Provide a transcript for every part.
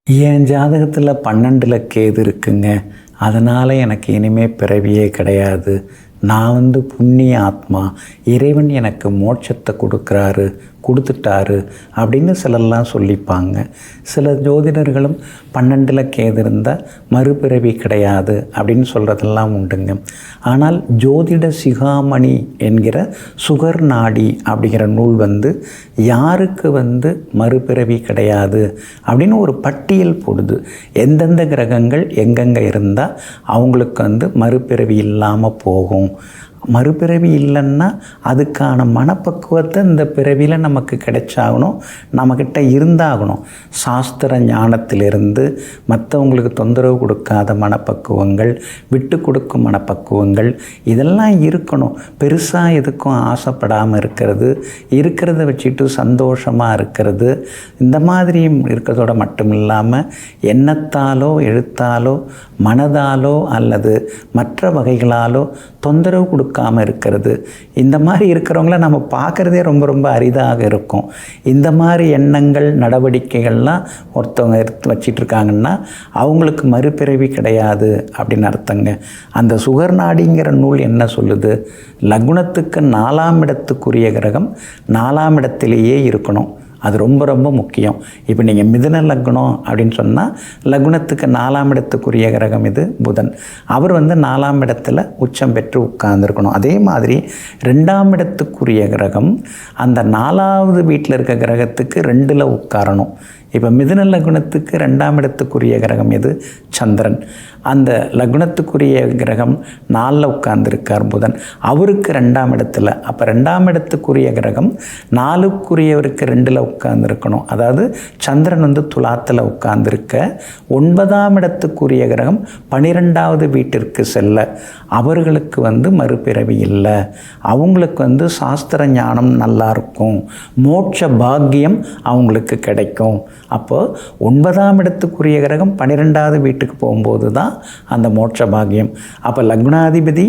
என் ஜாதகத்தில் 12ல் கேது இருக்குங்க. அதனால் எனக்கு இனிமேல் பிறவியே கிடையாது. நான் புண்ணிய ஆத்மா, இறைவன் எனக்கு மோட்சத்தை கொடுத்துட்டாரு அப்படின்னு சிலர்லாம் சொல்லிப்பாங்க. சில ஜோதிடர்களும் 12ல் கேது இருந்தால் மறுபிறவி கிடையாது அப்படின்னு சொல்கிறதெல்லாம் உண்டுங்க. ஆனால் ஜோதிட சிகாமணி என்கிற சுகர் நாடி அப்படிங்கிற நூல் யாருக்கு மறுபிறவி கிடையாது அப்படின்னு ஒரு பட்டியல் போடுது. எந்தெந்த கிரகங்கள் எங்கெங்கே இருந்தால் அவங்களுக்கு மறுபிறவி இல்லாமல் போகும். மறுபிறவி இல்லைன்னா அதுக்கான மனப்பக்குவத்தை இந்த பிறவியில் நமக்கு கிடைச்சாகணும், நம்மக்கிட்ட இருந்தாகணும். சாஸ்திர ஞானத்திலிருந்து மற்றவங்களுக்கு தொந்தரவு கொடுக்காத மனப்பக்குவங்கள், விட்டு கொடுக்கும் மனப்பக்குவங்கள் இதெல்லாம் இருக்கணும். பெருசாக எதுக்கும் ஆசைப்படாமல் இருக்கிறத வச்சுட்டு சந்தோஷமாக இருக்கிறது, இந்த மாதிரியும் இருக்கிறதோட மட்டும் இல்லாமல் எண்ணத்தாலோ எழுத்தாலோ மனதாலோ அல்லது மற்ற வகைகளாலோ தொந்தரவு கொடுக்காமல் இருக்கிறது. இந்த மாதிரி இருக்கிறவங்கள நம்ம பார்க்குறதே ரொம்ப ரொம்ப அரிதாக இருக்கும். இந்த மாதிரி எண்ணங்கள் நடவடிக்கைகள்லாம் ஒருத்தவங்க எடுத்து வச்சிட்ருக்காங்கன்னா அவங்களுக்கு மறுபிறவி கிடையாது அப்படின்னு அர்த்தங்க. அந்த சுகர் நாடிங்கிற நூல் என்ன சொல்லுது? லக்னத்துக்கு 4ஆம் இடத்துக்குரிய கிரகம் 4ஆம் இடத்திலேயே இருக்கணும். அது ரொம்ப ரொம்ப முக்கியம். இப்போ நீங்கள் மிதுன லக்னம் அப்படின்னு சொன்னால் லக்னத்துக்கு 4ஆம் இடத்துக்குரிய கிரகம் இது புதன். அவர் 4ஆம் இடத்துல உச்சம் பெற்று உட்கார்ந்துருக்கணும். அதே மாதிரி 2ஆம் இடத்துக்குரிய கிரகம் அந்த 4ஆவது வீட்டில் இருக்க கிரகத்துக்கு 2ல் உட்காரணும். இப்போ மிதுன லக்னத்துக்கு 2ஆம் இடத்துக்குரிய கிரகம் எது? சந்திரன். அந்த லக்னத்துக்குரிய கிரகம் 4ல் உட்கார்ந்துருக்கார் புதன், அவருக்கு 2ஆம் இடத்துல. அப்போ 2ஆம் இடத்துக்குரிய கிரகம் 4க்குரியவருக்கு 2ல் உட்கார்ந்துருக்கணும். அதாவது சந்திரன் துலாத்தில் உட்கார்ந்துருக்க 9ஆம் இடத்துக்குரிய கிரகம் 12ஆவது வீட்டிற்கு செல்ல அவர்களுக்கு மறுபிறவி இல்லை. அவங்களுக்கு சாஸ்திர ஞானம் நல்லாயிருக்கும், மோட்ச பாக்கியம் அவங்களுக்கு கிடைக்கும். அப்போது 9ஆம் இடத்துக்குரிய கிரகம் 12ஆவது வீட்டுக்கு போகும்போது தான் அந்த மோட்ச பாக்கியம். அப்போ லக்னாதிபதி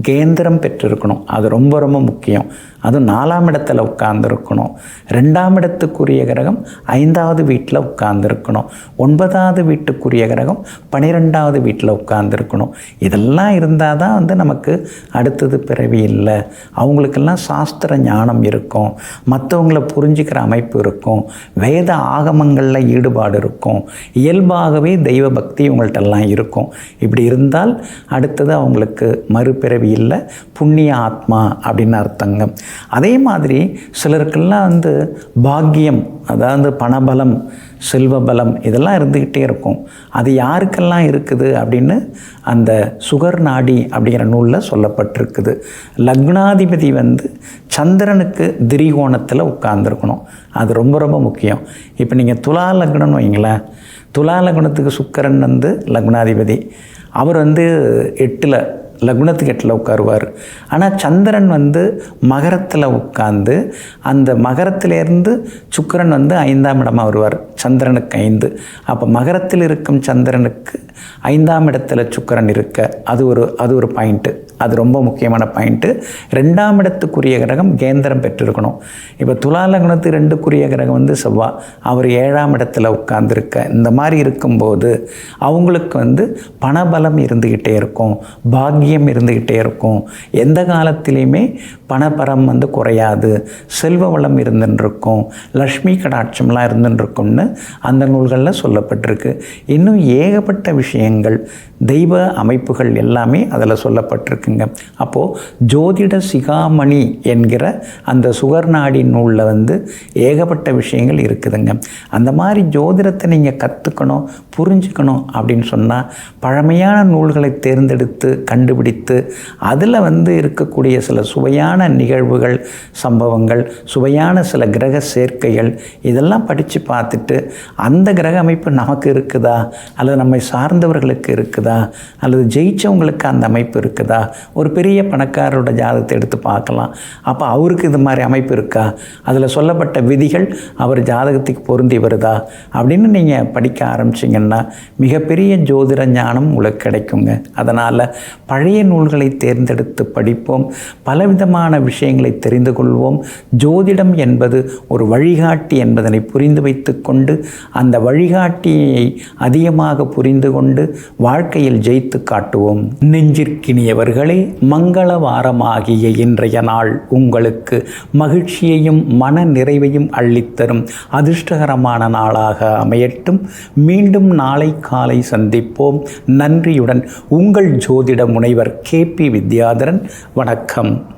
கேந்திரம் பெற்றிருக்கணும். அது ரொம்ப ரொம்ப முக்கியம். அதுவும் 4ஆம் இடத்துல உட்கார்ந்துருக்கணும். 2ஆம் இடத்துக்குரிய கிரகம் 5ஆவது வீட்டில் உட்கார்ந்துருக்கணும். 9ஆவது வீட்டுக்குரிய கிரகம் 12ஆவது வீட்டில் உட்கார்ந்துருக்கணும். இதெல்லாம் இருந்தால் தான் நமக்கு அடுத்தது பிறவி இல்லை. அவங்களுக்கெல்லாம் சாஸ்திர ஞானம் இருக்கும், மற்றவங்கள புரிஞ்சுக்கிற அமைப்பு இருக்கும், வேத ஆகமங்களில் ஈடுபாடு இருக்கும், இயல்பாகவே தெய்வ பக்தி இவங்கள்ட்டெல்லாம் இருக்கும். இப்படி இருந்தால் அடுத்தது அவங்களுக்கு மறுபிறவி இல்லை, புண்ணிய ஆத்மா அப்படின்னு அர்த்தங்க. அதே மாதிரி சிலருக்கெல்லாம் பாக்கியம், அதாவது பணபலம், செல்வ பலம் இதெல்லாம் இருந்துக்கிட்டே இருக்கும். அது யாருக்கெல்லாம் இருக்குது அப்படின்னு அந்த சுகர் நாடி அப்படிங்கிற நூலில் சொல்லப்பட்டிருக்குது. லக்னாதிபதி சந்திரனுக்கு திரிகோணத்தில் உட்கார்ந்துருக்கணும். அது ரொம்ப ரொம்ப முக்கியம். இப்போ நீங்கள் துலா லக்னம்னு வைங்களேன், துலா லக்னத்துக்கு சுக்கிரன் லக்னாதிபதி. அவர் 8ல் லக்னத்துக்கு 8ல் உட்காருவார். ஆனால் சந்திரன் மகரத்தில் உட்கார்ந்து அந்த மகரத்திலேருந்து சுக்கிரன் 5ஆம் இடமாக வருவார். சந்திரனுக்கு 5. அப்போ மகரத்தில் இருக்கும் சந்திரனுக்கு 5ஆம் இடத்துல சுக்கிரன் இருக்க அது ஒரு பாயிண்ட்டு. அது ரொம்ப முக்கியமான பாயிண்ட்டு. 2ஆம் இடத்துக்குரிய கிரகம் கேந்திரம் பெற்றிருக்கணும். இப்போ துலா லக்னத்துக்கு 2க்குரிய கிரகம் செவ்வாய், அவர் 7ஆம் இடத்துல உட்கார்ந்துருக்க. இந்த மாதிரி இருக்கும்போது அவங்களுக்கு பணபலம் இருந்துக்கிட்டே இருக்கும், பாக்கியம் இருந்துக்கிட்டே இருக்கும். எந்த காலத்திலையுமே பணபரம் குறையாது, செல்வ வளம் இருந்துருக்கும், லக்ஷ்மி கடாட்சம்லாம் இருந்துருக்கும்னு அந்த நூல்களில் சொல்லப்பட்டிருக்கு. இன்னும் ஏகப்பட்ட விஷயங்கள், தெய்வ அமைப்புகள் எல்லாமே அதில் சொல்லப்பட்டிருக்குங்க. அப்போது ஜோதிட சிகாமணி என்கிற அந்த சுகர் நாடி நூலில் ஏகப்பட்ட விஷயங்கள் இருக்குதுங்க. அந்த மாதிரி ஜோதிடத்தை நீங்கள் கற்றுக்கணும், புரிஞ்சுக்கணும் அப்படின்னு சொன்னால் பழமையான நூல்களை தேர்ந்தெடுத்து கண்டுபிடித்து அதில் இருக்கக்கூடிய சில சுவையான நிகழ்வுகள், சம்பவங்கள், சுவையான சில கிரக சேர்க்கைகள் இதெல்லாம் படித்து பார்த்துட்டு அந்த கிரக அமைப்பு நமக்கு இருக்குதா, அல்லது நம்மை சார்ந்தவர்களுக்கு இருக்குதா, அல்லது ஜெயிச்சவங்களுக்கு அந்த அமைப்பு இருக்குதா. ஒரு பெரிய பணக்காரரோட ஜாதகத்தை எடுத்து பார்க்கலாம். அப்போ அவருக்கு இது மாதிரி அமைப்பு இருக்கா, அதில் சொல்லப்பட்ட விதிகள் அவர் ஜாதகத்துக்கு பொருந்தி வருதா அப்படின்னு நீங்கள் படிக்க ஆரம்பிச்சிங்கன்னா மிகப்பெரிய ஜோதிட ஞானம் உங்களுக்கு கிடைக்குங்க. அதனால் பழைய நூல்களை தேர்ந்தெடுத்து படிப்போம். பலவிதமான தெளிவான விஷயங்களை தெரிந்து கொள்வோம். ஜோதிடம் என்பது ஒரு வழிகாட்டி என்பதனை புரிந்து வைத்துக்கொண்டு அந்த வழிகாட்டியை அதிகமாக புரிந்து கொண்டு வாழ்க்கையில் ஜெயித்து காட்டுவோம். நெஞ்சிற்கினியவர்களே, மங்கள வாரமாகிய இன்றைய நாள் உங்களுக்கு மகிழ்ச்சியையும் மன நிறைவையும் அள்ளித்தரும் அதிர்ஷ்டகரமான நாளாக அமையட்டும். மீண்டும் நாளை காலை சந்திப்போம். நன்றியுடன் உங்கள் ஜோதிட முனைவர் KP வித்யாதரன். வணக்கம்.